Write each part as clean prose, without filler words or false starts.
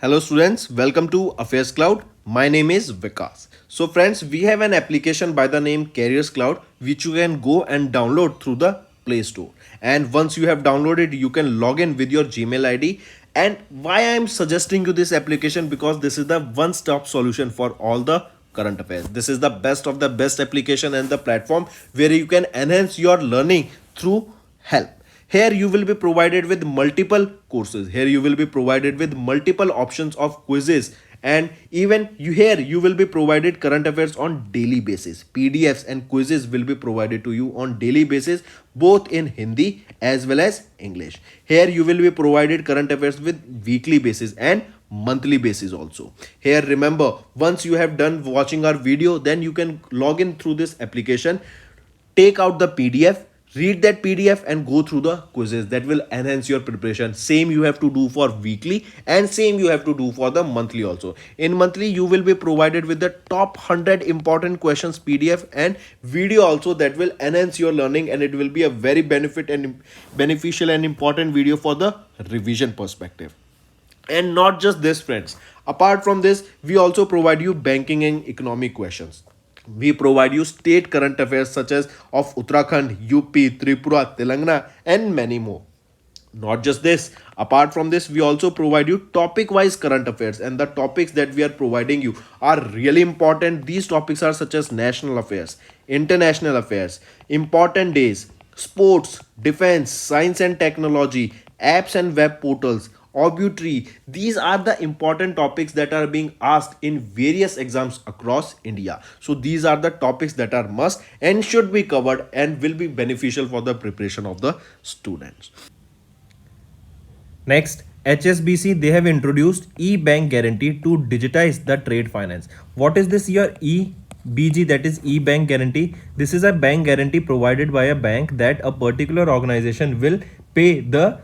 Hello students, welcome to Affairs Cloud. My name is Vikas. So friends, we have an application by the name Careers Cloud which you can go and download through the Play Store. And once you have downloaded, you can log in with your Gmail ID. And why I am suggesting you this application, because this is the one-stop solution for all the current affairs. This is the best of the best application and the platform where you can enhance your learning through help. Here you will be provided with multiple courses. Here you will be provided with multiple options of quizzes, and even you will be provided current affairs on daily basis. PDFs and quizzes will be provided to you on daily basis, both in Hindi as well as English. Here you will be provided current affairs with weekly basis and monthly basis also. Here remember, once you have done watching our video, then you can log in through this application, take out the PDF, read that PDF and go through the quizzes. That will enhance your preparation. Same you have to do for weekly and same you have to do for the monthly also. In monthly you will be provided with the top 100 important questions PDF and video also, that will enhance your learning, and it will be a very beneficial and important video for the revision perspective. And not just this friends, apart from this we also provide you banking and economic questions. We provide you state current affairs such as of Uttarakhand, UP, Tripura, Telangana, and many more. Not just this, apart from this, we also provide you topic wise current affairs, and the topics that we are providing you are really important. These topics are such as national affairs, international affairs, important days, sports, defense, science and technology, apps and web portals, obituary. These are the important topics that are being asked in various exams across India. So these are the topics that are must and should be covered and will be beneficial for the preparation of the students. Next, HSBC, they have introduced e-bank guarantee to digitize the trade finance. What is this your EBG, that is e-bank guarantee? This is a bank guarantee provided by a bank that a particular organization will pay the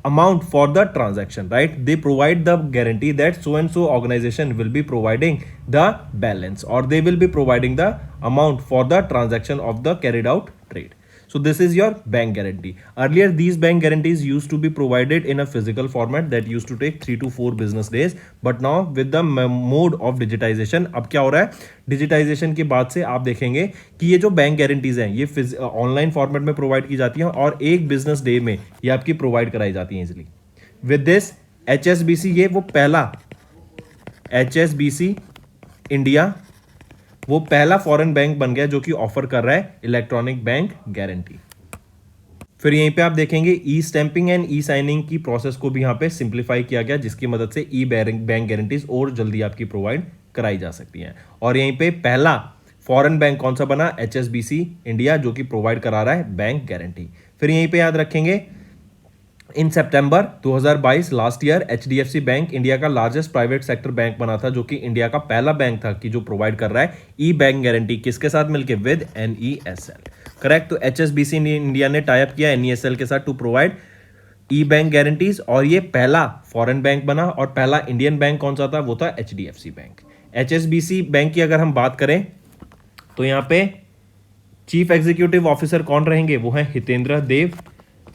amount for the transaction, right? They provide the guarantee that so and so organization will be providing the balance, or they will be providing the amount for the transaction of the carried out trade. So this is your bank guarantee. Earlier these bank guarantees used to be provided in a physical format that used to take 3 to 4 business days, but now with the mode of digitization, अब क्या हो रहा है, digitisation के बाद से आप देखेंगे कि ये जो बैंक गारंटीज हैं ये ऑनलाइन फॉर्मेट में प्रोवाइड की जाती हैं और एक बिजनेस डे में ये आपकी प्रोवाइड कराई जाती हैं इजिली. विद दिस HSBC, ये वो पहला HSBC इंडिया वो पहला फॉरेन बैंक बन गया जो कि ऑफर कर रहा है इलेक्ट्रॉनिक बैंक गारंटी. फिर यहीं पे आप देखेंगे ई स्टैंपिंग एंड ई साइनिंग की प्रोसेस को भी यहाँ पे सिंप्लीफाई किया गया, जिसकी मदद से ई बैंक गारंटीज और जल्दी आपकी प्रोवाइड कराई जा सकती हैं. और यहीं पे पहला फॉरेन बैंक कौन सा बना, HSBC इंडिया, जो कि प्रोवाइड करा रहा है बैंक गारंटी. फिर यहीं पे याद रखेंगे इन सितंबर 2022 last year HDFC bank India का लार्जेस्ट प्राइवेट सेक्टर बैंक बना था, जो कि इंडिया का पहला बैंक था कि जो प्रोवाइड कर रहा है ई बैंक गारंटी. किसके साथ मिलके, विद NESL. करेक्ट. तो HSBC इंडिया ने टाई अप किया NESL के साथ to provide e bank guarantees, और ये पहला फॉरेन बैंक बना. और पहला इंडियन बैंक कौन सा था, वो था HDFC बैंक. HSBC बैंक की अगर हम बात करें तो यहाँ पे चीफ एग्जीक्यूटिव ऑफिसर कौन रहेंगे, वो है हितेंद्र देव.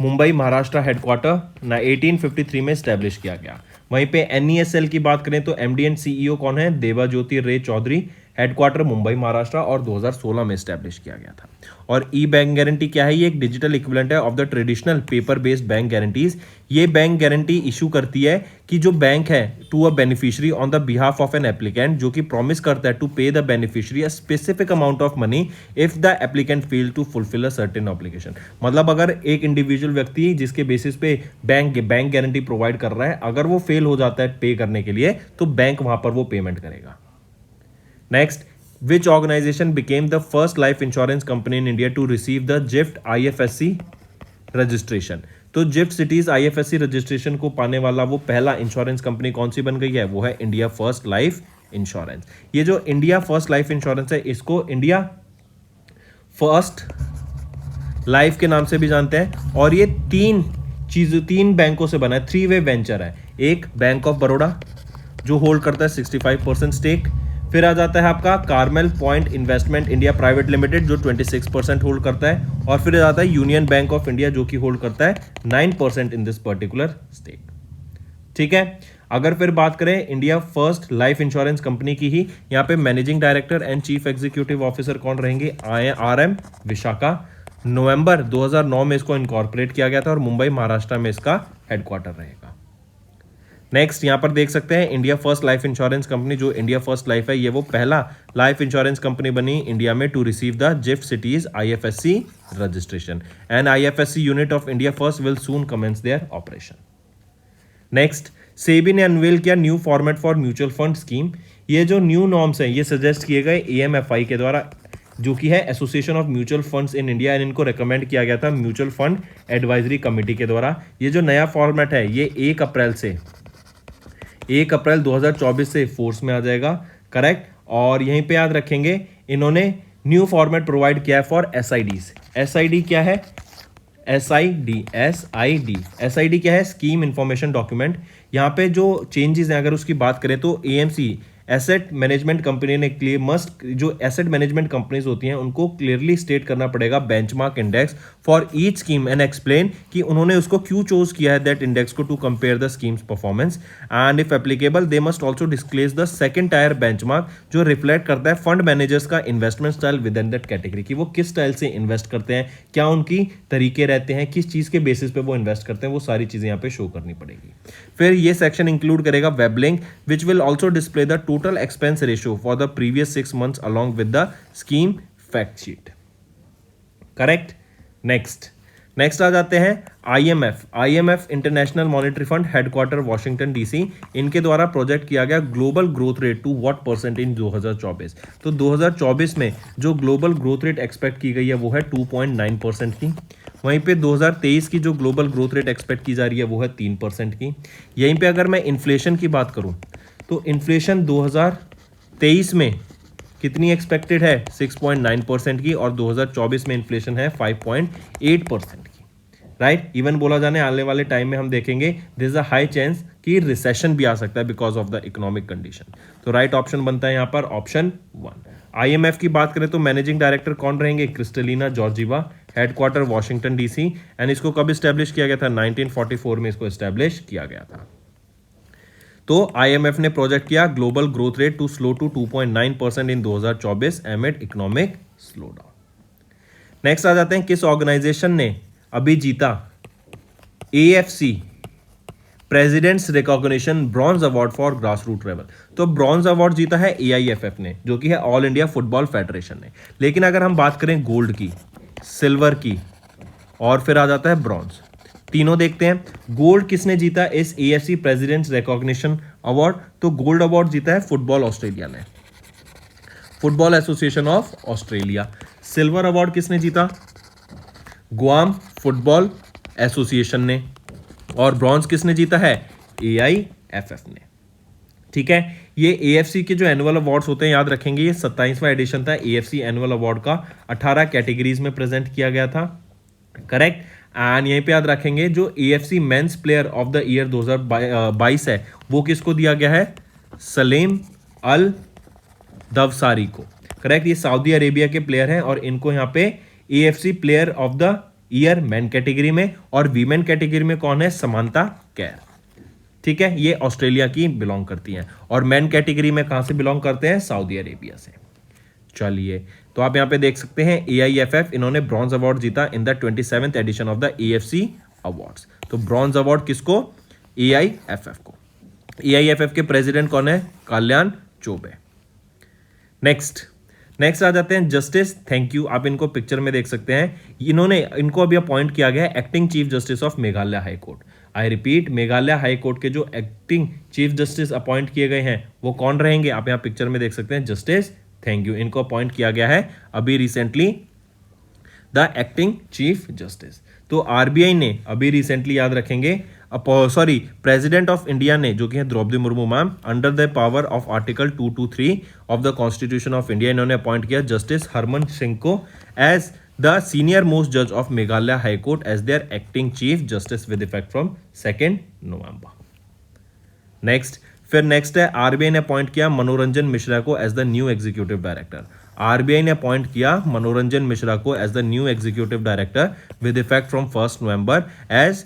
मुंबई महाराष्ट्र हेडक्वार्टर 1853 में स्टैब्लिश किया गया. वहीं पे NESL की बात करें तो MD एंड CEO कौन है, देवाज्योति रे चौधरी. हेडक्वार्टर मुंबई महाराष्ट्र और 2016 में स्टैब्लिश किया गया था. और ई बैंक गारंटी क्या है, ये एक डिजिटल इक्विवेलेंट है of the traditional paper based bank guarantees. ये बैंक गारंटी इशू करती है कि जो बैंक है to a beneficiary on the behalf of an applicant, जो कि प्रॉमिस करता है to pay the beneficiary a specific amount of money if the applicant fail to fulfil a certain obligation. मतलब अगर एक इंडिविजुअल व्यक्ति जिसके बेसिस पे बैंक गारंटी प्रोवाइड कर रहा है, अगर वो फेल हो जाता है पे करने के लिए, तो बैंक वहां पर वो पेमेंट करेगा. Next, which organization became the first life insurance company in India to receive the GIFT IFSC registration? तो GIFT Cities IFSC रजिस्ट्रेशन को पाने वाला वो पहला इंश्योरेंस कंपनी कौन सी बन गई है, वो है इंडिया फर्स्ट लाइफ इंश्योरेंस. ये जो इंडिया फर्स्ट लाइफ इंश्योरेंस है, इसको इंडिया फर्स्ट लाइफ के नाम से भी जानते हैं. और ये तीन बैंकों से बना है, 3-way वेंचर है. एक बैंक ऑफ बड़ौदा जो होल्ड करता है 65% स्टेक. फिर आ जाता है आपका Carmel point investment India private limited जो 26% होल्ड करता है. और फिर आ जाता है यूनियन बैंक ऑफ इंडिया जो कि होल्ड करता है 9% इन दिस पर्टिकुलर स्टेक. ठीक है। अगर फिर बात करें India First Life insurance company की ही, यहाँ पे managing director and chief executive officer कौन रहेंगे? RM विशाखा। नवंबर 2009 में इसको इनकॉर्पोरेट किया गया था और मुंबई महाराष्ट्र में इसका हेडक्वार्टर रहेगा। नेक्स्ट यहाँ पर देख सकते हैं India First Life insurance Company, जो इंडिया फर्स्ट लाइफ है, ये वो पहला लाइफ इंश्योरेंस कंपनी बनी इंडिया में to receive the GIFT cities IFSC रजिस्ट्रेशन, and IFSC unit of India First will soon commence their operation. Next, SEBI ने unveil किया new format for mutual fund scheme. ये जो न्यू नॉर्म्स हैं ये suggest किए गए AMFI के द्वारा, जो कि है association of mutual funds in India, and इनको रिकमेंड किया गया था म्यूचुअल फंड एडवाइजरी कमेटी के द्वारा। ये जो नया फॉर्मेट है ये 1 अप्रैल 2024 से फोर्स में आ जाएगा, करेक्ट। और यहीं पे याद रखेंगे इन्होंने न्यू फॉर्मेट प्रोवाइड किया है फॉर SIDs। SID क्या है? SID क्या है? Scheme information document. यहाँ पे जो चेंजेस हैं अगर उसकी बात करें तो AMC एसेट मैनेजमेंट कंपनी ने क्लियर मस्ट, जो एसेट मैनेजमेंट कंपनीज होती हैं उनको क्लियरली स्टेट करना पड़ेगा benchmark index for each scheme and explain कि उन्होंने उसको क्यों चूज किया है दैट इंडेक्स को to compare the scheme's performance, and if applicable they must also disclose the second tier benchmark जो रिफ्लेक्ट करता है फंड मैनेजर्स का investment style within that category, कि वो किस स्टाइल से इन्वेस्ट करते हैं, क्या उनकी तरीके रहते हैं, किस चीज के बेसिस पे वो इन्वेस्ट करते हैं, वो सारी चीजें यहाँ पे शो करनी पड़ेगी। फिर ये सेक्शन इंक्लूड करेगा web link which will also display the total expense ratio for the previous 6 months along with the scheme fact sheet, correct। next आ जाते हैं IMF International Monetary Fund headquarter Washington DC, इनके द्वारा project किया गया global growth rate to what percent in 2024। तो 2024 में जो ग्लोबल ग्रोथ रेट एक्सपेक्ट की गई है वो है 2.9% की। वहीं पे 2023 की जो ग्लोबल ग्रोथ रेट एक्सपेक्ट की जा रही है वो है 3% की। यहीं पे अगर मैं इन्फ्लेशन की बात करूं तो इन्फ्लेशन 2023 में कितनी एक्सपेक्टेड है? 6.9% की, और 2024 में इन्फ्लेशन है 5.8% की, राइट। इवन बोला जाने आने वाले टाइम में हम देखेंगे this is a high chance कि रिसेशन भी आ सकता है because of the economic condition. तो राइट ऑप्शन बनता है यहाँ पर ऑप्शन 1। IMF की बात करें तो मैनेजिंग डायरेक्टर कौन रहेंगे? Kristalina Georgieva, headquarter Washington DC, and इसको कब स्टैब्लिश किया गया था? 1944 में इसको स्टैब्लिश किया गया था। तो IMF ने प्रोजेक्ट किया global growth rate to slow to 2.9% in 2024 amid economic slowdown. Next आ जाते हैं किस ऑर्गेनाइजेशन ने अभी जीता AFC presidents recognition bronze award for grass root level. तो ब्रॉन्ज अवार्ड जीता है AIFF ने, जो कि है ऑल इंडिया फुटबॉल फेडरेशन ने। लेकिन अगर हम बात करें गोल्ड की, सिल्वर की और फिर आ जाता है ब्रॉन्ज, तीनों देखते हैं। गोल्ड किसने जीता इस AFC प्रेसिडेंट्स रिकॉग्निशन अवार्ड? तो गोल्ड अवार्ड जीता है फुटबॉल ऑस्ट्रेलिया ने, football association of Australia. Silver award किसने जीता? गुआम फुटबॉल एसोसिएशन ने। और ब्रॉन्ज किसने जीता है? AIFF ने। ठीक है, ये AFC के जो एनुअल अवार्ड्स होते हैं याद रखेंगे, ये 27वां एडिशन था AFC एनुअल अवार्ड का। 18 कैटेगरीज में प्रेजेंट किया गया था, करेक्ट। एंड यहीं पे याद रखेंगे जो AFC men's player of the year 2022 है वो किसको दिया गया है? सलीम अल दवसारी को, करेक्ट। ये सऊदी अरेबिया के प्लेयर हैं और इनको यहाँ पे AFC player of the year main category में, और वीमेन कैटेगरी में कौन है? समांता कैर। ठीक है, ये ऑस्ट्रेलिया की बिलोंग करती हैं, और मेन कैटेगरी में कहां से बिलोंग करते हैं? सऊदी अरेबिया से। चलिए, तो आप यहां पे देख सकते हैं AIFF इन्होंने ब्रॉन्ज अवार्ड जीता in the 27th edition of the AFC awards. तो ब्रॉन्ज अवार्ड किसको? AIFF को। AIFF के प्रेसिडेंट कौन है? कल्याण चौबे। नेक्स्ट आ जाते हैं जस्टिस, थैंक यू, आप इनको पिक्चर में देख सकते हैं। इनको अभी अपॉइंट किया गया है acting chief justice of Meghalaya High court. I repeat, Meghalaya High court के जो एक्टिंग चीफ जस्टिस अपॉइंट किए गए हैं वो कौन रहेंगे? आप यहाँ पिक्चर में देख सकते हैं जस्टिस, थैंक यू, इनको अपॉइंट किया गया है अभी recently the acting chief justice. तो RBI ने अभी रिसेंटली याद रखेंगे प्रेसिडेंट ऑफ इंडिया ने, जो कि है Draupadi Murmu ma'am, under the power of article 223 of the constitution of India, इन्होंने अपॉइंट किया जस्टिस हरमन सिंह को एज द सीनियर मोस्ट जज of Meghalaya High Court as their acting chief justice with effect from 2 November. Next है RBI ने appoint किया मनोरंजन मिश्रा को as the new executive director. RBI ने appoint किया मनोरंजन मिश्रा को as the new executive director with effect from 1 November as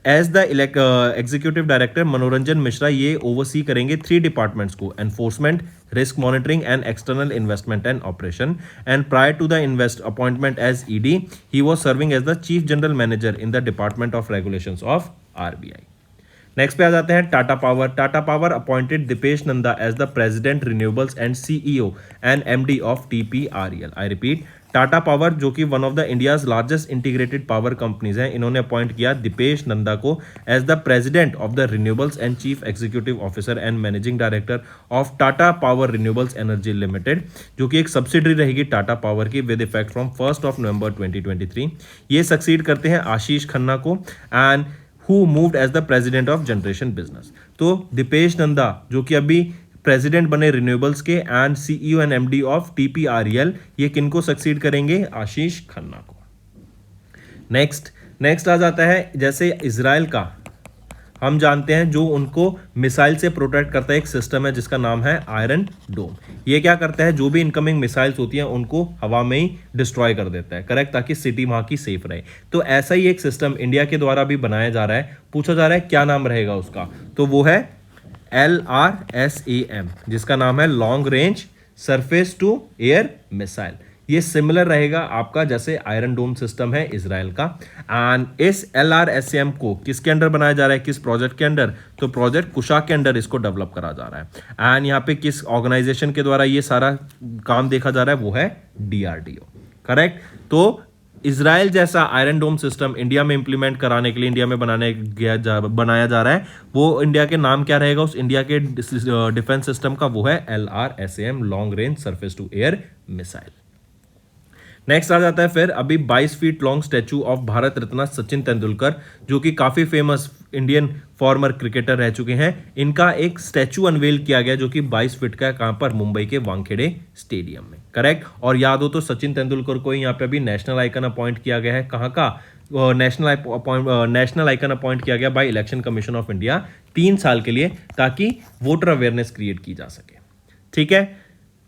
as the executive director Manoranjan Mishra ये oversee करेंगे 3 departments को, enforcement, risk monitoring and external investment and operation. And prior to the invest appointment as ED he was serving as the chief general manager in the department of regulations of RBI. Next पे आ जाते हैं Tata Power. Tata Power appointed Deepesh Nanda as the president renewables and CEO and MD of टीपीआरएल. I repeat, Tata Power जो कि one of the India's largest integrated power companies हैं, इन्होंने appoint किया दीपेश नंदा को as the president of the renewables and chief executive officer and managing director of Tata Power Renewables Energy Limited, जो कि एक subsidiary रहेगी टाटा पावर की विद इफेक्ट फ्रॉम 1 नवंबर 2023. ये सक्सीड करते हैं आशीष खन्ना को and who moved as the president of generation business. तो दीपेश नंदा जो कि अभी प्रेसिडेंट बने रिन्यूएबल्स के and CEO and MD of TPRL, ये किनको सक्सीड करेंगे? आशीष खन्ना को. नेक्स्ट आ जाता है जैसे इजराइल का हम जानते हैं जो उनको मिसाइल से प्रोटेक्ट करता है एक सिस्टम है जिसका नाम है आयरन डोम. ये क्या करता है, जो भी इनकमिंग मिसाइल्स होती हैं उनको हवा में ही डिस्ट्रॉय कर देता है, करेक्ट, ताकि सिटी वहां की सेफ रहे. तो ऐसा ही एक सिस्टम इंडिया के द्वारा भी बनाया जा रहा है. पूछा जा रहा है क्या नाम रहेगा उसका, तो वो है LRSAM, जिसका नाम है long range surface to air missile. ये सिमिलर रहेगा आपका जैसे आयरन डोम सिस्टम है इजराइल का. एंड इस LRSAM को किसके अंडर बनाया जा रहा है, किस प्रोजेक्ट के अंडर, तो प्रोजेक्ट कुशा के अंडर इसको डेवलप करा जा रहा है. एंड यहाँ पे किस ऑर्गेनाइजेशन के द्वारा ये सारा काम देखा जा रहा है, वो है DRDO, करेक्ट. तो इजराइल जैसा आयरन डोम सिस्टम इंडिया में इंप्लीमेंट कराने के लिए इंडिया में बनाया जा रहा है. वो इंडिया के नाम क्या रहेगा उस इंडिया के डिफेंस सिस्टम का, वो है LRSAM long range surface to air missile. Next आ जाता है फिर अभी 22 feet long statue of Bharat Ratna Sachin Tendulkar, जो कि काफी फेमस इंडियन फॉर्मर क्रिकेटर रह चुके हैं. इनका एक स्टैचू अनवेल किया गया जो कि 22 फीट का है, कहां पर, मुंबई के वानखेड़े स्टेडियम में, करेक्ट. और याद हो तो सचिन तेंदुलकर को यहाँ पे अभी नेशनल आइकन अपॉइंट किया गया है. कहाँ का नेशनल आइकन अपॉइंट किया गया by election commission of India 3 साल के लिए, ताकि वोटर अवेयरनेस क्रिएट की जा सके. ठीक है.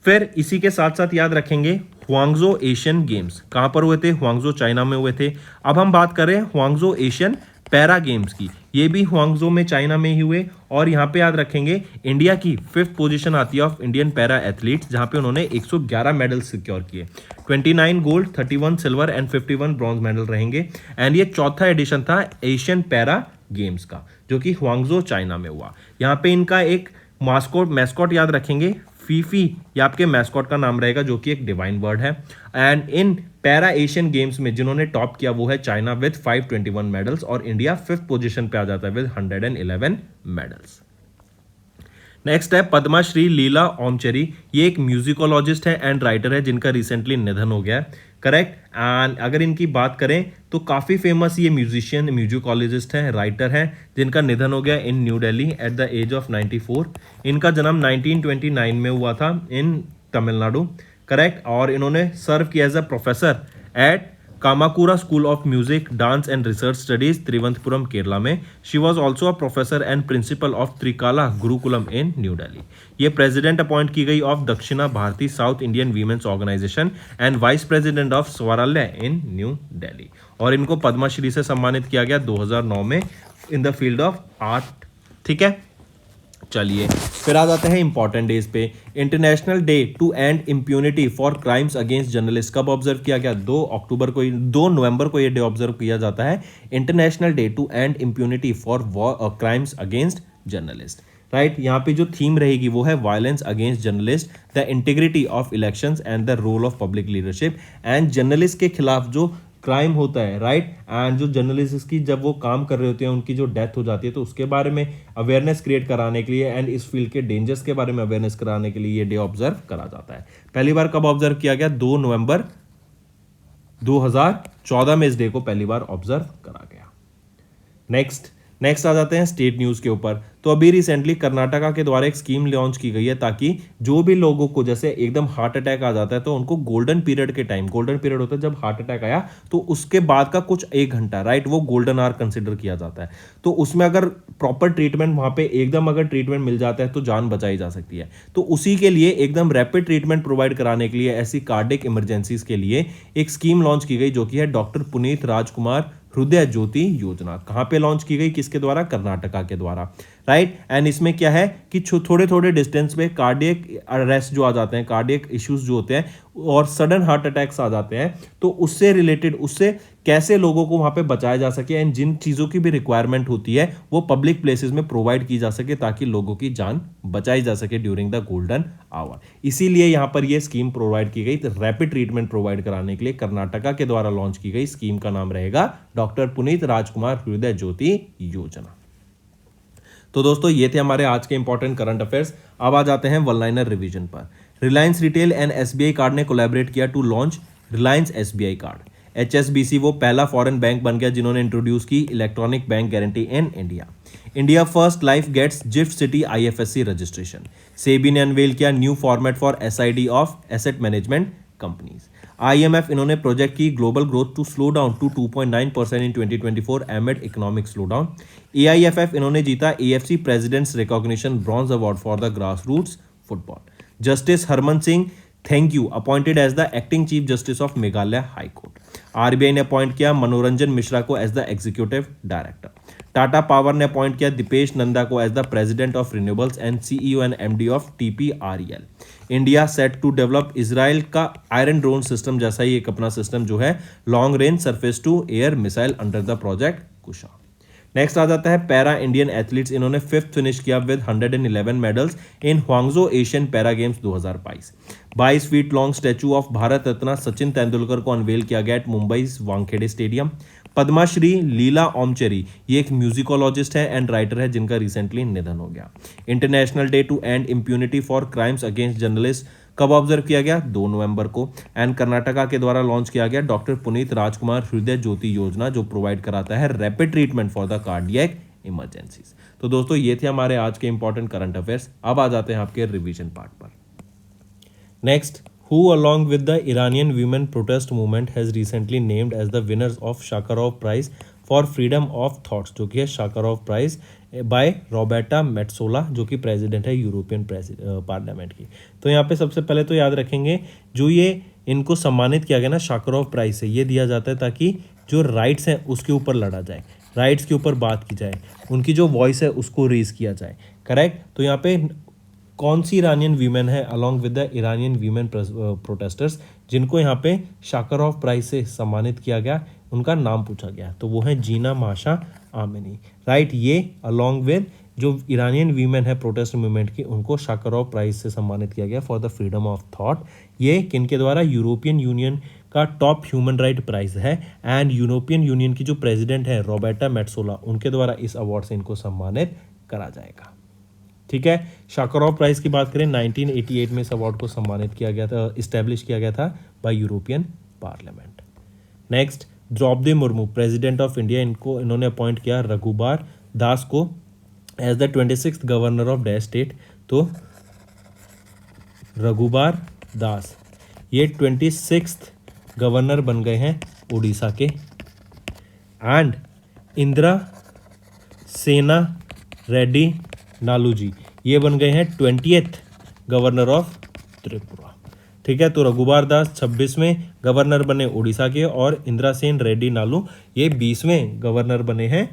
फिर इसी के साथ साथ याद रखेंगे ह्वांगझो एशियन गेम्स कहां पर हुए थे, ह्वांगझो चाइना में हुए थे. अब हम बात करें ह्वांगझो एशियन पैरा गेम्स की, ये भी ह्वांगझो में चाइना में ही हुए. और यहां पे याद रखेंगे इंडिया की 5th पोजीशन आती है ऑफ इंडियन पैरा एथलीट्स, जहां पे उन्होंने 111 मेडल सिक्योर किए. 29 gold, 31 silver and 51 bronze medal रहेंगे. एंड ये चौथा एडिशन था एशियन पैरा गेम्स का, जो कि ह्वांगझो चाइना में हुआ. यहाँ पे इनका एक मैस्कॉट याद रखेंगे फीफी, ये आपके मैस्कॉट का नाम रहेगा, जो कि एक डिवाइन वर्ड है. And in para Asian games में जिन्होंने टॉप किया वो है चाइना विद 521 मेडल्स, और इंडिया 5th पोजीशन पे आ जाता है विद 111 मेडल्स. नेक्स्ट है पद्माश्री लीला ओमचेरी. ये एक म्यूजिकोलॉजिस्ट है एंड राइटर है जिनका रिसेंटली निधन हो गया है, करेक्ट. एंड अगर इनकी बात करें तो काफ़ी फेमस ये म्यूजिशियन म्यूजिकोलॉजिस्ट हैं, राइटर हैं, जिनका निधन हो गया in New Delhi at the age of 94. इनका जन्म 1929 में हुआ था इन तमिलनाडु, करेक्ट. और इन्होंने सर्व किया as a professor at Kamakura school of music dance and research studies Thiruvananthapuram Kerala में. She was also a professor and principal of Trikala Gurukulam in New Delhi. ये प्रेसिडेंट अपॉइंट की गई of Dakshina Bharati South Indian women's organization and vice president of Swaralaya in New Delhi. और इनको पद्मश्री से सम्मानित किया गया 2009 में in the field of art. ठीक है. चलिए फिर आ जाते हैं इंपॉर्टेंट डेज पे. International day to end impunity for crimes against journalist कब ऑब्जर्व किया गया? 2 नवंबर को ये डे ऑब्जर्व किया जाता है, international day to end impunity for crimes against journalist, right. यहाँ पे जो थीम रहेगी वो है violence against journalist, the integrity of elections and the role of public leadership. And journalist के खिलाफ जो क्राइम होता है, राइट, एंड जो जर्नलिस्ट की जब वो काम कर रहे होते हैं उनकी जो डेथ हो जाती है, तो उसके बारे में अवेयरनेस क्रिएट कराने के लिए एंड इस फील्ड के डेंजर्स के बारे में अवेयरनेस कराने के लिए ये डे ऑब्जर्व करा जाता है. पहली बार कब ऑब्जर्व किया गया? 2 नवंबर 2014 में इस डे को पहली बार ऑब्जर्व करा गया. नेक्स्ट आ जाते हैं स्टेट न्यूज़ के ऊपर. तो अभी रिसेंटली कर्नाटका के द्वारा एक स्कीम लॉन्च की गई है ताकि जो भी लोगों को जैसे एकदम हार्ट अटैक आ जाता है तो उनको गोल्डन पीरियड के टाइम, गोल्डन पीरियड होता है जब हार्ट अटैक आया तो उसके बाद का कुछ 1 घंटा, राइट, वो गोल्डन आवर कंसिडर किया जाता है. तो उसमें अगर प्रॉपर ट्रीटमेंट वहां पे एकदम अगर ट्रीटमेंट मिल जाता है तो जान बचाई जा सकती है. तो उसी के लिए एकदम रैपिड ट्रीटमेंट प्रोवाइड कराने के लिए ऐसी कार्डिक इमरजेंसीज के लिए एक स्कीम लॉन्च की गई जो कि है डॉक्टर पुनीत राजकुमार हृदय ज्योति योजना। कहाँ पे लॉन्च की गई, किसके द्वारा, कर्नाटका के द्वारा, राइट। एंड इसमें क्या है कि थोड़े थोड़े डिस्टेंस पे कार्डियक अरेस्ट जो आ जाते हैं, कार्डियक इश्यूज जो होते हैं और सडन हार्ट अटैक्स आ जाते हैं, तो उससे रिलेटेड, उससे कैसे लोगों को वहां पे बचाया जा सके एंड जिन चीज़ों की भी रिक्वायरमेंट होती है वो पब्लिक प्लेसेस में प्रोवाइड की जा सके ताकि लोगों की जान बचाई जा सके ड्यूरिंग द गोल्डन आवर। इसीलिए यहाँ पर ये स्कीम प्रोवाइड की गई, रैपिड ट्रीटमेंट प्रोवाइड कराने के लिए कर्नाटका के द्वारा लॉन्च की गई स्कीम का नाम रहेगा डॉक्टर पुनीत राजकुमार हृदय ज्योति योजना। तो दोस्तों ये थे हमारे आज के इंपॉर्टेंट करंट अफेयर्स। अब आ जाते हैं वन लाइनर रिवीजन पर। Reliance Retail and SBI Card ने कोलैबोरेट किया to launch Reliance SBI Card. HSBC वो पहला फॉरेन बैंक बन गया जिन्होंने इंट्रोड्यूस की electronic bank guarantee in India. India First Life gets GIFT City IFSC registration. SEBI ने अनवेल किया new format for SID of asset management companies. IMF इन्होंने project की global growth to slow down to 2.9% in 2024 amid economic slow down. AIFF इन्होंने जीता AFC presidents recognition bronze award for the grassroots football. Justice Harman Singh thank you appointed as the acting chief justice of Meghalaya High Court. RBI ने appoint किया मनोरंजन मिश्रा को as the executive director. Tata Power ने appoint किया दीपेश नंदा को as the president of renewables and CEO and MD of TPREL। India set to develop Israel का iron drone system जैसा ही एक अपना सिस्टम जो है long range surface to air missile under the project Kusha. Next आ जाता है पैरा इंडियन एथलीट्स, इन्होंने 5th फिनिश किया with 111 medals in Hangzhou Asian para games 2022। 22 feet long statue of Bharat Ratna Sachin Tendulkar को अनवेल किया गया एट मुंबई वानखेड़े स्टेडियम। पद्माश्री लीला ओमचेरी ये एक म्यूजिकोलॉजिस्ट है एंड राइटर है जिनका रिसेंटली निधन हो गया। International day to end impunity for crimes against journalist कब ऑब्जर्व किया गया, 2 नवंबर को। एंड कर्नाटका के द्वारा लॉन्च किया गया डॉक्टर पुनीत राजकुमार हृदय ज्योति योजना जो प्रोवाइड कराता है rapid treatment for the cardiac emergencies. तो दोस्तों ये थे हमारे आज के इंपॉर्टेंट करंट अफेयर्स। अब आ जाते हैं आपके रिवीजन पार्ट पर। Next, who along with the Iranian women protest movement has recently named as the winners of Sakharov Prize for Freedom of Thoughts, जो कि है शाकारोव प्राइज बाय रॉबर्टा मेट्सोला जो कि प्रेसिडेंट है यूरोपियन पार्लियामेंट की। तो यहाँ पे सबसे पहले तो याद रखेंगे जो ये इनको सम्मानित किया गया ना शाकारोव प्राइज से, ये दिया जाता है ताकि जो राइट्स हैं उसके ऊपर लड़ा जाए, राइट्स के ऊपर बात की जाए, उनकी जो वॉइस है उसको रेज किया जाए, करेक्ट। तो यहाँ पे कौन सी इरानियन वीमेन है along with the Iranian women protesters जिनको यहाँ पे शाकारोव प्राइज से सम्मानित किया गया, उनका नाम पूछा गया, तो वो है जीना माशा आमिनी, राइट। ये अलॉन्ग विद जो इरानियन वीमेन है प्रोटेस्ट मूवमेंट की, उनको शाकारोव प्राइज से सम्मानित किया गया for the freedom of thought. ये किनके द्वारा, यूरोपियन यूनियन का टॉप ह्यूमन राइट प्राइज है एंड यूरोपियन यूनियन की जो प्रेसिडेंट है रॉबर्टा मेट्सोला, उनके द्वारा इस अवार्ड से इनको सम्मानित करा जाएगा, ठीक है। शाकारोव प्राइज की बात करें 1988 में इस अवार्ड को सम्मानित किया गया था, इस्टेब्लिश किया गया था by European parliament. Next, Draupadi Murmu president of India, इन्होंने अपॉइंट किया रघुबर दास को as the 26th governor of dash state. तो रघुबर दास ये 26th गवर्नर बन गए हैं उड़ीसा के। एंड इंदिरा सेना रेड्डी नालू जी ये बन गए हैं 20th गवर्नर ऑफ त्रिपुरा, ठीक है। तो रघुबर दास 26वें गवर्नर बने उड़ीसा के और इंदिरा सेन रेड्डी नालू ये 20वें गवर्नर बने हैं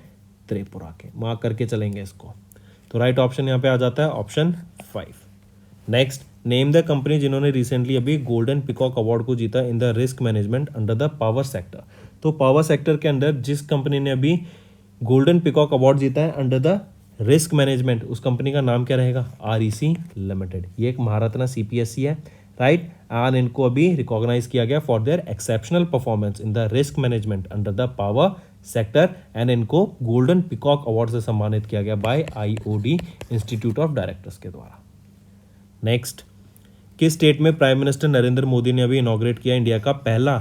त्रिपुरा के। मार्क करके चलेंगे इसको। तो राइट ऑप्शन यहाँ पे आ जाता है option 5। Next, name the company जिन्होंने रिसेंटली अभी गोल्डन पिकॉक अवार्ड को जीता in the risk management under the power sector. तो पावर सेक्टर के अंदर जिस कंपनी ने अभी गोल्डन पिकॉक अवार्ड जीता है अंडर द रिस्क मैनेजमेंट, उस कंपनी का नाम क्या रहेगा, REC लिमिटेड। ये एक महारत्ना CPSE है, राइट। एंड इनको अभी रिकॉग्नाइज किया गया for their exceptional performance in the risk management under the power sector and इनको गोल्डन पिकॉक अवार्ड से सम्मानित किया गया by IOD institute of directors के द्वारा। नेक्स्ट, किस स्टेट में प्राइम मिनिस्टर नरेंद्र मोदी ने अभी इनॉग्रेट किया इंडिया का पहला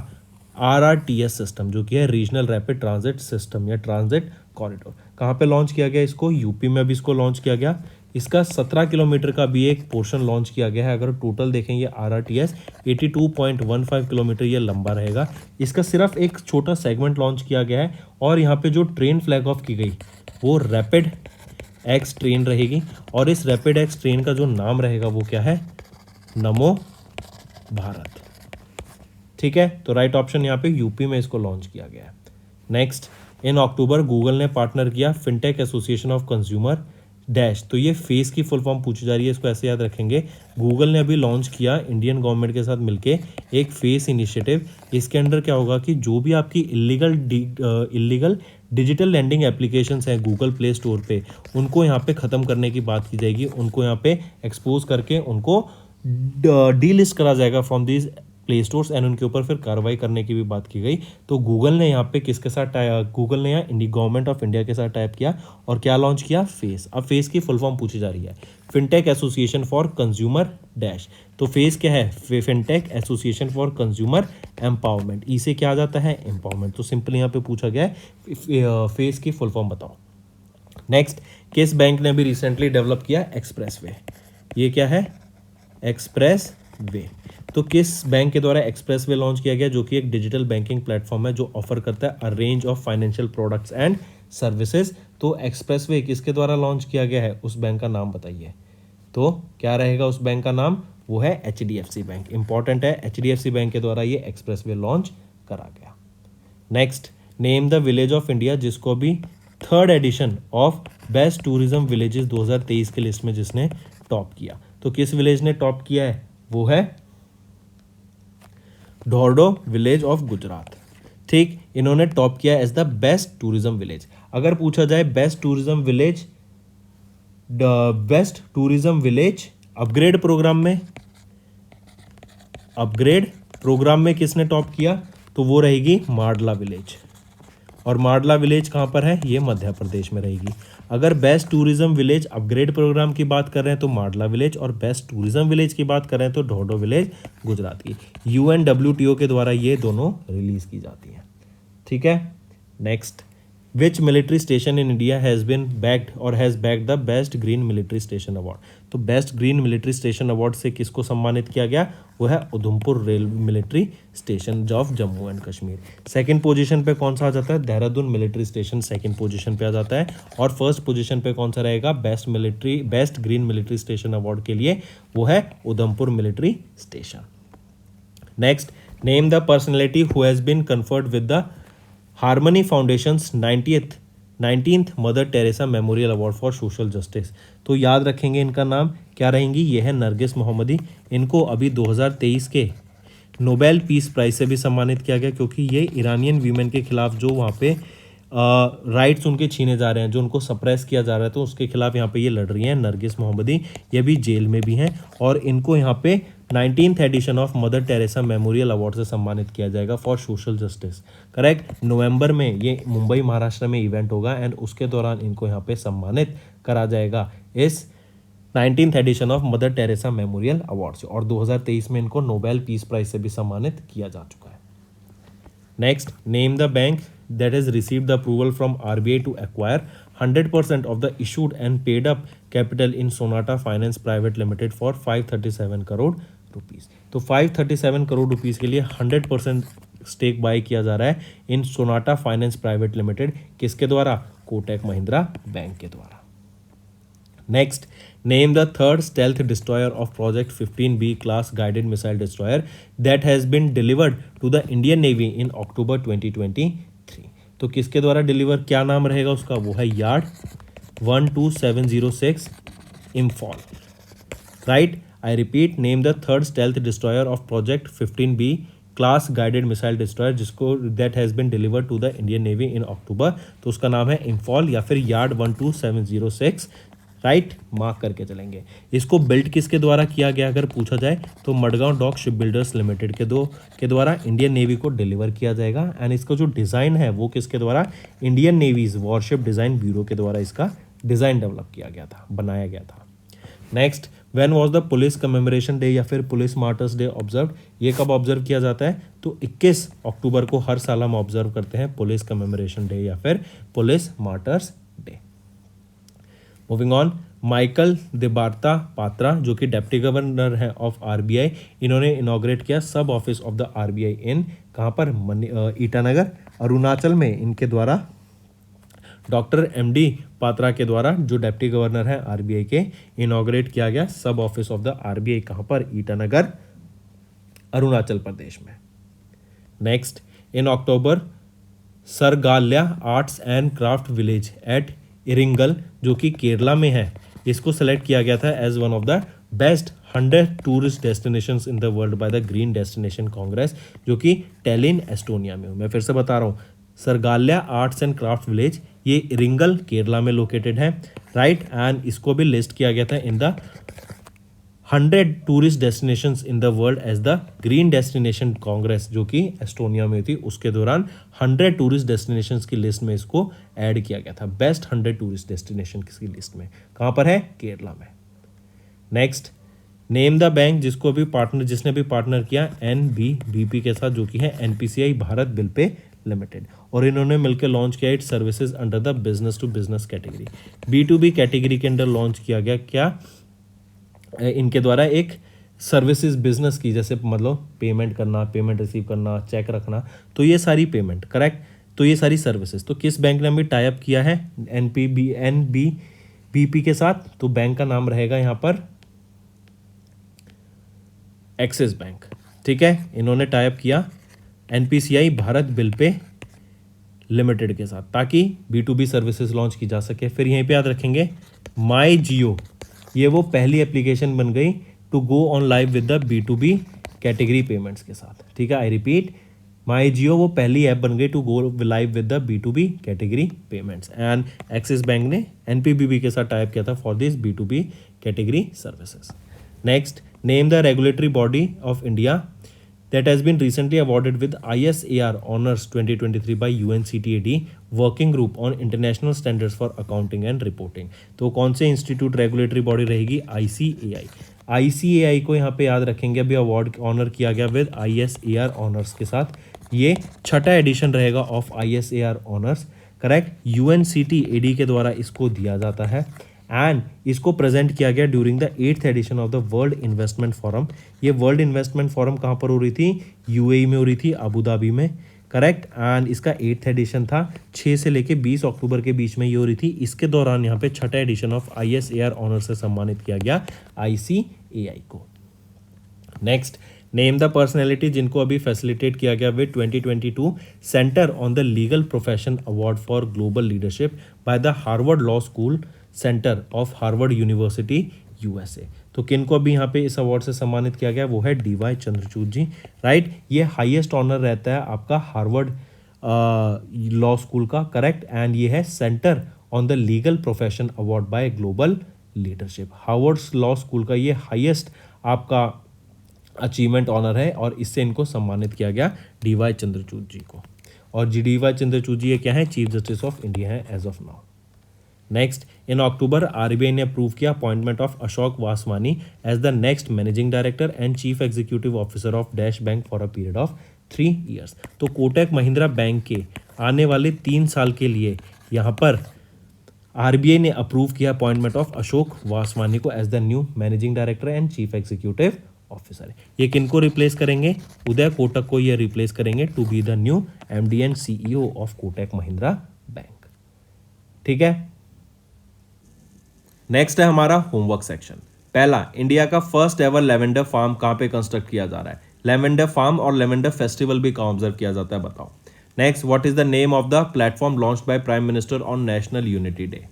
RRTS सिस्टम जो कि है रीजनल रैपिड ट्रांजिट सिस्टम या ट्रांजिट कॉरिडोर। कहाँ पे लॉन्च किया गया इसको, यूपी में अभी इसको लॉन्च किया गया। इसका 17 किलोमीटर का भी एक पोर्शन लॉन्च किया गया है। अगर टोटल देखें ये RRTS 82.15 किलोमीटर ये लंबा रहेगा। इसका सिर्फ एक छोटा सेगमेंट लॉन्च किया गया है और यहाँ पे जो ट्रेन फ्लैग ऑफ की गई वो रैपिड एक्स ट्रेन रहेगी और इस रैपिड एक्स ट्रेन का जो नाम रहेगा वो क्या है, नमो भारत, ठीक है। तो राइट ऑप्शन यहाँ पे यूपी में इसको लॉन्च किया गया है। नेक्स्ट, इन अक्टूबर गूगल ने पार्टनर किया fintech association of consumer dash. तो ये फेस की फुल फॉर्म पूछी जा रही है, इसको ऐसे याद रखेंगे। गूगल ने अभी लॉन्च किया इंडियन गवर्नमेंट के साथ मिलके एक फेस इनिशिएटिव। इसके अंडर क्या होगा कि जो भी आपकी इलीगल डिजिटल लैंडिंग एप्लीकेशंस हैं गूगल प्ले स्टोर पे, उनको यहाँ पे ख़त्म करने की बात की जाएगी। उनको यहाँ पे एक्सपोज करके उनको डीलिस्ट करा जाएगा from these play stores and उनके ऊपर फिर कार्रवाई करने की भी बात की गई। तो गूगल ने यहाँ पे किसके साथ गूगल ने यहाँ गवर्नमेंट ऑफ इंडिया के साथ टाइप किया और क्या लॉन्च किया, फेस। अब फेस की फुल फॉर्म पूछी जा रही है, fintech association for consumer dash. तो फेस क्या है, fintech association for consumer empowerment. E से क्या आ जाता है, एम्पावरमेंट। तो सिंपल यहाँ पे पूछा गया है फेस की फुल फॉर्म बताओ। नेक्स्ट, किस बैंक ने भी रिसेंटली डेवलप किया एक्सप्रेस वे। ये क्या है, एक्सप्रेस वे। तो किस बैंक के द्वारा एक्सप्रेस वे लॉन्च किया गया, जो कि एक डिजिटल बैंकिंग प्लेटफॉर्म है जो ऑफर करता है अ range of financial products and services. तो एक्सप्रेस वे किसके द्वारा लॉन्च किया गया है, उस बैंक का नाम बताइए। तो क्या रहेगा उस बैंक का नाम, वो है HDFC बैंक। इंपॉर्टेंट है, HDFC बैंक के द्वारा ये एक्सप्रेस वे लॉन्च करा गया। Next, name the village of India, जिसको भी third edition of best tourism villages 2023 के लिस्ट में जिसने टॉप किया। तो किस विलेज ने टॉप किया है, वो है ढोरडो विलेज ऑफ गुजरात। ठीक, इन्होंने टॉप किया as the best tourism village. अगर पूछा जाए best tourism village, best tourism village upgrade programme में किसने टॉप किया, तो वो रहेगी माडला विलेज। और माडला विलेज कहाँ पर है, ये मध्य प्रदेश में रहेगी। अगर best tourism village upgrade programme की बात कर रहे हैं तो माडला विलेज, और बेस्ट टूरिज्म विलेज की बात कर रहे हैं तो ढोडो विलेज गुजरात की। UNWTO के द्वारा ये दोनों रिलीज की जाती हैं। ठीक है। Next, which military station in India has been bagged और has bagged the best green military station award. तो best green military station award से किसको सम्मानित किया गया, वो है Udhampur rail military station of Jammu and Kashmir. Second position पे कौन सा आ जाता है, Dehradun military station second position पे आ जाता है। और फर्स्ट पोजीशन पे कौन सा रहेगा, best green military station award के लिए वो है Udhampur military station. Next, name the personality who has been conferred with the harmony foundations 19th mother Teresa memorial award for social justice. तो याद रखेंगे इनका नाम क्या रहेंगी, ये है नरगिस मोहम्मदी। इनको अभी 2023 के नोबेल पीस प्राइज से भी सम्मानित किया गया, क्योंकि ये ईरानियन वीमेन के खिलाफ जो वहाँ पे राइट्स उनके छीने जा रहे हैं, जो उनको सप्रेस किया जा रहा है, तो उसके खिलाफ यहाँ पे ये लड़ रही हैं नरगिस मोहम्मदी। ये भी जेल में भी हैं और इनको यहाँ पे 19th edition of Mother Teresa memorial award से सम्मानित किया जाएगा for social justice. Correct, November में ये मुंबई महाराष्ट्र में इवेंट होगा एंड उसके दौरान इनको यहाँ पे सम्मानित करा जाएगा इस 19th edition of Mother Teresa memorial award से। और 2023 में इनको नोबेल पीस प्राइज से भी सम्मानित किया जा चुका है। Next, name the bank that has received the approval from RBI to acquire 100% of the issued and paid up capital in Sonata Finance Private Limited for 537 crore rupees. तो 537 करोड़ रुपीस के लिए 100% स्टेक बाय किया जा रहा है in Sonata finance private limited. किसके द्वारा, Kotak Mahindra bank के द्वारा। Next, name the third stealth destroyer of project 15B class guided missile destroyer that has been delivered to the Indian navy in October 2023। तो किसके द्वारा डिलीवर, क्या नाम रहेगा उसका, वो है yard 12706 Imphal. Right, I repeat, name the third stealth destroyer of project 15B class guided missile destroyer जिसको that has been delivered to the Indian navy in October. तो उसका नाम है इम्फॉल या फिर यार्ड 12706। राइट, मार्क करके चलेंगे। इसको बिल्ड किसके द्वारा किया गया अगर पूछा जाए तो Madgaon dock ship builders limited के द्वारा इंडियन नेवी को डिलीवर किया जाएगा। एंड इसका जो डिज़ाइन है वो किसके द्वारा, Indian navy's warship design bureau के द्वारा इसका डिज़ाइन डेवलप किया गया था, बनाया गया था। Next, when was the police commemoration day या फिर पुलिस मार्टर्स डे ऑब्जर्व। ये कब ऑब्जर्व किया जाता है, तो 21 अक्टूबर को हर साल हम ऑब्जर्व करते हैं पुलिस कमेमोरेशन डे या फिर police martyrs day. Moving on, Michael Debabrata Patra जो कि डेप्टी गवर्नर है ऑफ RBI, इन्होंने इनॉग्रेट किया sub office of the RBI in कहाँ पर, ईटानगर अरुणाचल में। इनके द्वारा डॉक्टर MD पात्रा के द्वारा जो डेप्टी गवर्नर है RBI के, इनॉग्रेट किया गया सब ऑफिस ऑफ द RBI कहाँ पर, ईटानगर अरुणाचल प्रदेश में। Next, in October Sargaalaya arts and craft village at Iringal जो कि केरला में है, इसको सेलेक्ट किया गया था as one of the best 100 tourist destinations in the world by the green destination congress जो कि टैलिन एस्टोनिया में हो। मैं फिर से बता रहा हूँ, सरगाल्या आर्ट्स एंड क्राफ्ट विलेज ये इरिंगल केरला में लोकेटेड है, राइट। एंड इसको भी लिस्ट किया गया था in the 100 tourist destinations in the world as the green destination congress जो कि एस्टोनिया में थी, उसके दौरान 100 टूरिस्ट डेस्टिनेशंस की लिस्ट में इसको ऐड किया गया था, बेस्ट 100 टूरिस्ट डेस्टिनेशन की लिस्ट में। कहाँ पर है? केरला में। नेक्स्ट, नेम द बैंक जिसने भी पार्टनर किया NBBP के साथ जो कि है NPCI Bharat bill pay limited, और इन्होंने मिलकर लॉन्च किया it services under the business to business category. B2B category के अंडर लॉन्च किया गया क्या इनके द्वारा एक सर्विसेज बिजनेस की, जैसे मतलब पेमेंट करना, पेमेंट रिसीव करना, चेक रखना, तो ये सारी पेमेंट, करेक्ट। तो ये सारी सर्विसेज तो किस बैंक ने भी टाई अप किया है NBBP के साथ, तो बैंक का नाम रहेगा यहाँ पर एक्सिस बैंक, ठीक है। इन्होंने टाई अप किया NPCI Bharat bill pay limited के साथ ताकि B2B सर्विसेज लॉन्च की जा सके। फिर यहीं पे याद रखेंगे माई जियो, ये वो पहली एप्लीकेशन बन गई to go on live with the B2B category payments के साथ, ठीक है। आई रिपीट, माई जियो वो पहली ऐप बन गई to go live with the B2B category payments, and Axis bank ने NPBB के साथ टाइप किया था for this B2B category services. Next, name the regulatory body of India that has been recently awarded with ISAR Honors 2023 by UNCTAD Working Group on International Standards for Accounting and Reporting। तो कौन से institute regulatory body रहेगी? ICAI। ICAI को यहाँ पे याद रखेंगे, अभी अवार्ड ऑनर किया गया विद ISAR ऑनर्स के साथ, ये छठा एडिशन रहेगा of ISAR honours, correct. UNCTAD के द्वारा इसको दिया जाता है एंड इसको प्रेजेंट किया गया during the 8th edition of the world investment forum. ये वर्ल्ड इन्वेस्टमेंट फोरम कहाँ पर हो रही थी? UAE में हो रही थी, अबू धाबी में, करेक्ट। एंड इसका 8th एडिशन था, 6 से लेके 20 अक्टूबर के बीच में ये हो रही थी। इसके दौरान यहाँ पे छठा एडिशन ऑफ ISAR ऑनर से सम्मानित किया गया ICAI को। नेक्स्ट, नेम द पर्सनैलिटी जिनको अभी फैसिलिटेट किया गया with 2022 centre on the legal profession award for global leadership by the Harvard law school centre of Harvard university USA। तो किनको अभी यहाँ पे इस अवार्ड से सम्मानित किया गया? वो है DY चंद्रचूड़ जी, राइट। ये हाईएस्ट ऑनर रहता है आपका हार्वर्ड लॉ स्कूल का, करेक्ट। एंड ये है centre on the legal profession award bye global leadership. Harvard law school का ये हाईएस्ट आपका अचीवमेंट ऑनर है और इससे इनको सम्मानित किया गया DY चंद्रचूड़ जी को। और DY चंद्रचूड़ जी ये क्या है? चीफ जस्टिस ऑफ इंडिया है as of now. Next, in October RBI ने अप्रूव किया appointment of Ashok Vaswani as the next managing director and chief executive officer of dash bank for a period of 3 years। तो Kotak Mahindra bank के आने वाले 3 साल के लिए यहाँ पर RBI ने अप्रूव किया अपॉइंटमेंट ऑफ अशोक वासवानी को as the new managing director and chief executive officer. ये किनको रिप्लेस करेंगे? उदय कोटक को ये रिप्लेस करेंगे to be the new MD and CEO of Kotak Mahindra bank, ठीक है। नेक्स्ट है हमारा होमवर्क सेक्शन। पहला, इंडिया का फर्स्ट एवर लेवेंडर फार्म कहाँ पे कंस्ट्रक्ट किया जा रहा है? लेवेंडर फार्म और लेवेंडर फेस्टिवल भी कहाँ ऑब्जर्व किया जाता है, बताओ। Next, what is the name of the platform launched by prime minister on national unity day?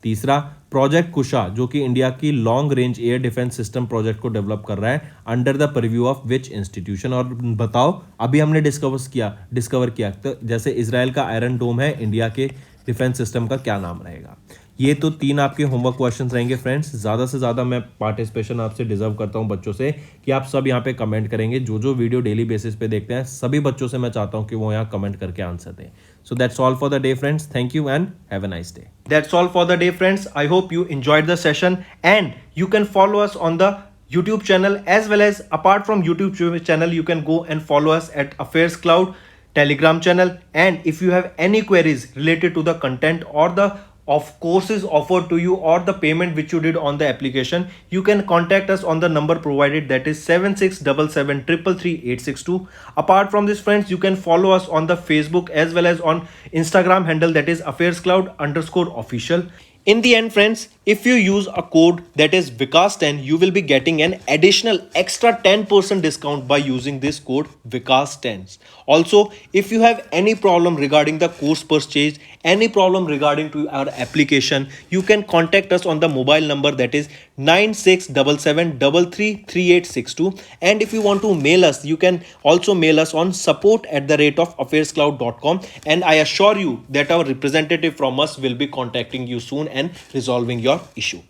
तीसरा, प्रोजेक्ट कुशा जो कि इंडिया की long range air defence system project को डेवलप कर रहा है under the purview of which institution? और बताओ, अभी हमने डिस्कवर किया तो जैसे इजराइल का आयरन डोम है, इंडिया के डिफेंस सिस्टम का क्या नाम रहेगा? ये तो 3 आपके होमवर्क क्वेश्चंस रहेंगे फ्रेंड्स। ज़्यादा से ज़्यादा मैं पार्टिसिपेशन आपसे डिजर्व करता हूँ बच्चों से कि आप सब यहाँ पे कमेंट करेंगे। जो वीडियो डेली बेसिस पे देखते हैं सभी बच्चों से मैं चाहता हूँ कि वो यहाँ कमेंट करके आंसर दें। So that's all for the day friends. Thank you and have a nice day. That's all for the day, friends. I hope you enjoyed the session and you can follow us on the YouTube channel as well as apart from YouTube channel, you can go and follow us at Affairs Cloud Telegram channel. And if you have any queries related to the content or the of courses offered to you or the payment which you did on the application, you can contact us on the number provided, that is 7677333862. Apart from this friends, you can follow us on the Facebook as well as on Instagram handle, that is affairscloud_official. In the end friends, If you use a code that is Vikas10, you will be getting an additional extra 10% discount by using this code Vikas10. Also, if you have any problem regarding the course purchase, any problem regarding to our application, you can contact us on the mobile number that is 9677333862. And if you want to mail us, you can also mail us on support@affairscloud.com, and I assure you that our representative from us will be contacting you soon and resolving your issue.